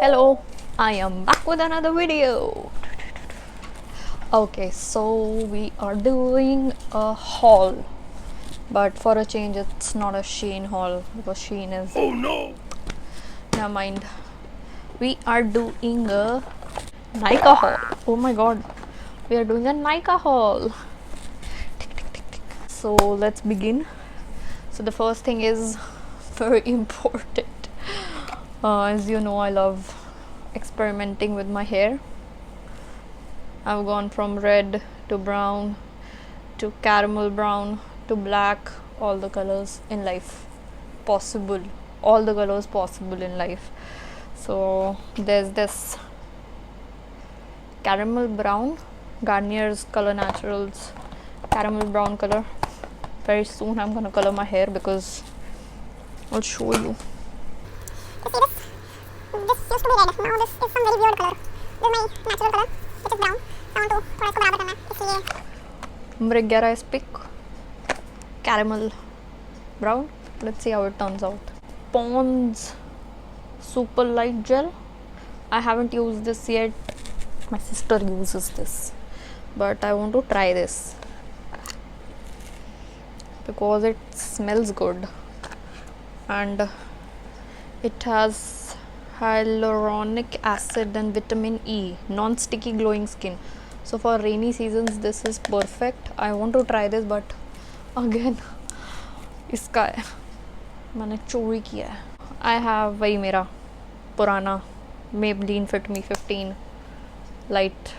Hello, I am back with another video. Okay, so we are doing a haul, but for a change it's not a Shein haul because Shein is, Oh no! never mind. We are doing a Nykaa haul. Oh my god, we are doing a Nykaa haul. So let's begin. So the first thing is very important. As you know, I love experimenting with my hair. I've gone from red to brown to caramel brown to black, all the colors in life possible, all the colors possible in life. So there's this caramel brown, Garnier's Color Naturals caramel brown color. Very soon I'm gonna color my hair because I'll show you. You see this? This used to be red. Now this is some very weird color. This is my natural color, which is brown. I want to थोड़ा इसको बराबर करना है, इसलिए Mrigyara is pick caramel brown. Let's see how it turns out. Pond's super light gel. I haven't used this yet. My sister uses this, but I want to try this because it smells good and it has hyaluronic acid and vitamin E, non-sticky glowing skin. So for rainy seasons this is perfect. I want to try this, but again इसका है, मैंने चोरी किया है. I have वही मेरा पुराना Maybelline Fit Me 15 light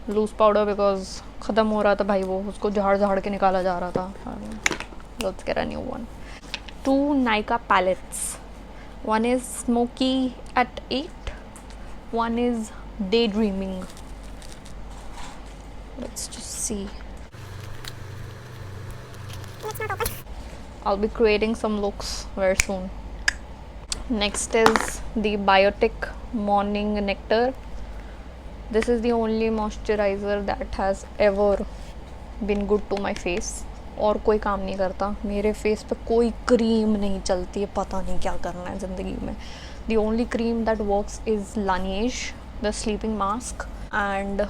loose powder because ख़त्म हो रहा था भाई, वो उसको झाड़ के निकाला जा रहा था. Let's get a new one. 2 Nykaa palettes. One is smoky at 8, one is daydreaming. Let's just see. let's not open. I'll be creating some looks very soon. Next is the Biotic Morning Nectar. This is the only moisturizer that has ever been good to my face. और कोई काम नहीं करता मेरे face पे, कोई cream नहीं चलती है, पता नहीं क्या करना है ज़िंदगी में. The only cream that works is Laneige, the sleeping mask, and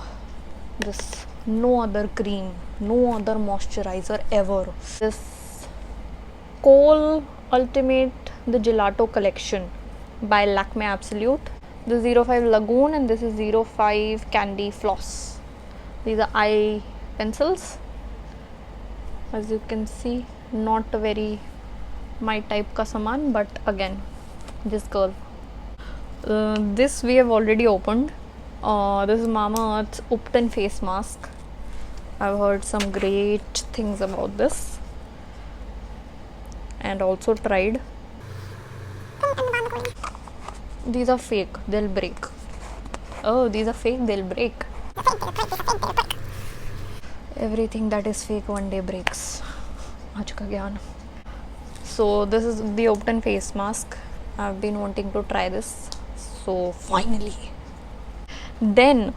this no other cream, no other moisturizer ever. This Kohl Ultimate, the Gelato collection by Lakme Absolute. The 05 Lagoon and this is 05 Candy Floss. These are eye pencils. As you can see, not very my type ka saman, but again this girl. This we have already opened. This is Mama Earth's Upton face mask. I've heard some great things about this and also tried. These are fake, they'll break. Oh, these are fake, they'll break. Everything that is fake one day breaks. आज का ज्ञान. So this is the Upton face mask. I've been wanting to try this, so finally. Then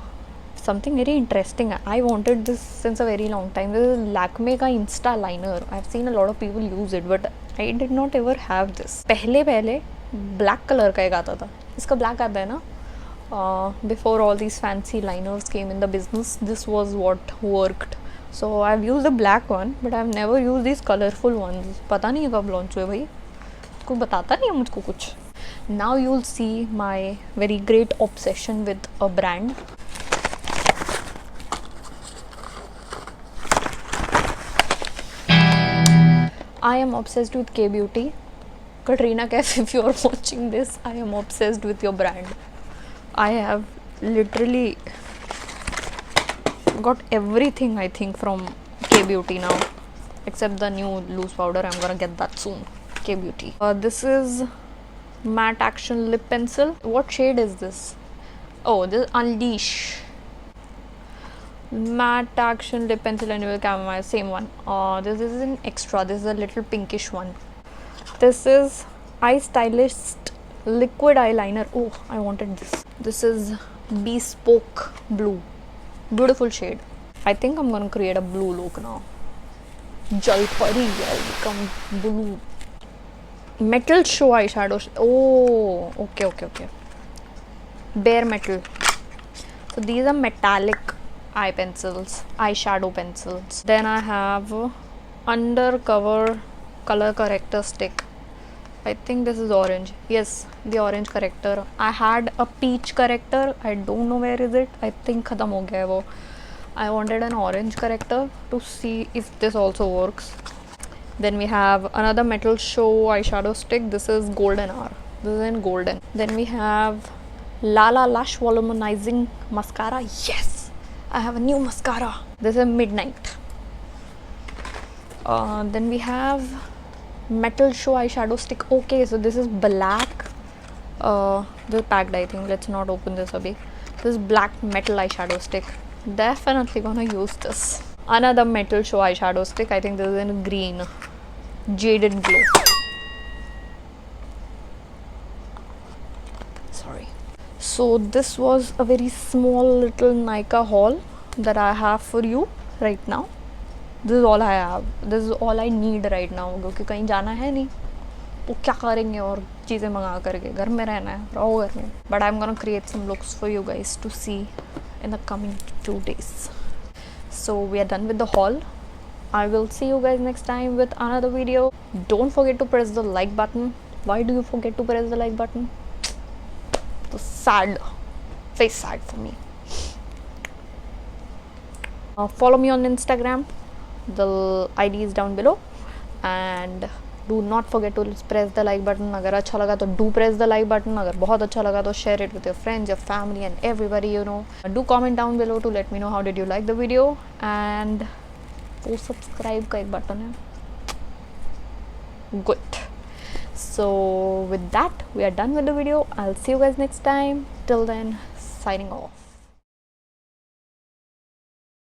something very interesting. I wanted this since a very long time. This is Lakme का Insta liner. I've seen a lot of people use it, but I did not ever have this. पहले black color का एक आता था. इसका black आता है ना? Before all these fancy liners came in the business, this was what worked. So I've used the black one, but I've never used these colorful ones. पता नहीं कब launch हुए भाई, कोई बताता नहीं है मुझको कुछ. Now you'll see my very great obsession with a brand. I am obsessed with K Beauty. Katrina Kaif, if you are watching this, I am obsessed with your brand. I have literally got everything I think from K Beauty now, except the new loose powder. I'm gonna get that soon. K Beauty. This is matte action lip pencil. What shade is this? Oh, this is Unleash. Matte action lip pencil anyway chamomile, same one. This is an extra. This is a little pinkish one. This is Eye Stylist liquid eyeliner. Oh, I wanted this. This is Bespoke Blue. Beautiful shade. I think I'm gonna create a blue look now. Jalpari, I'll become blue. Metal show eyeshadow. Oh, okay. bare metal. So these are metallic eye pencils, eyeshadow pencils. Then I have undercover color corrector stick. I think this is orange. Yes, the orange corrector. I had a peach corrector. I don't know where is it. I think khatam ho gaya hai wo. I wanted an orange corrector to see if this also works. Then we have another metal show eyeshadow stick. This is golden hour. This is in golden. Then we have Lala Lash Volumizing Mascara. Yes, I have a new mascara. This is midnight. Then we have metal show eyeshadow stick. Okay, so this is black. This is packed, I think. Let's not open this abhi. This is black metal eyeshadow stick. Definitely gonna use this. Another metal show eyeshadow stick. I think this is in green. Jaded glow. Sorry. So this was a very small little Nykaa haul that I have for you right now. This is all I have. This is all I need right now. क्योंकि कहीं जाना है नहीं, वो क्या करेंगे और चीज़ें मंगा करके, घर में रहना है, रहो घर में. But I'm gonna create some looks for you guys to see in the coming 2 days. So we are done with the haul. I will see you guys next time with another video. Don't forget to press the like button. Why do you forget to press the like button? So sad, very sad for me. Follow me on Instagram. The ID is down below. And do not forget to press the like button. अगर अच्छा लगा तो do press the like button. अगर बहुत अच्छा लगा तो share it with your friends, your family and everybody you know. Do comment down below to let me know how did you like the video. And वो subscribe का एक button है. Good. So with that we are done with the video. I'll see you guys next time. Till then, signing off.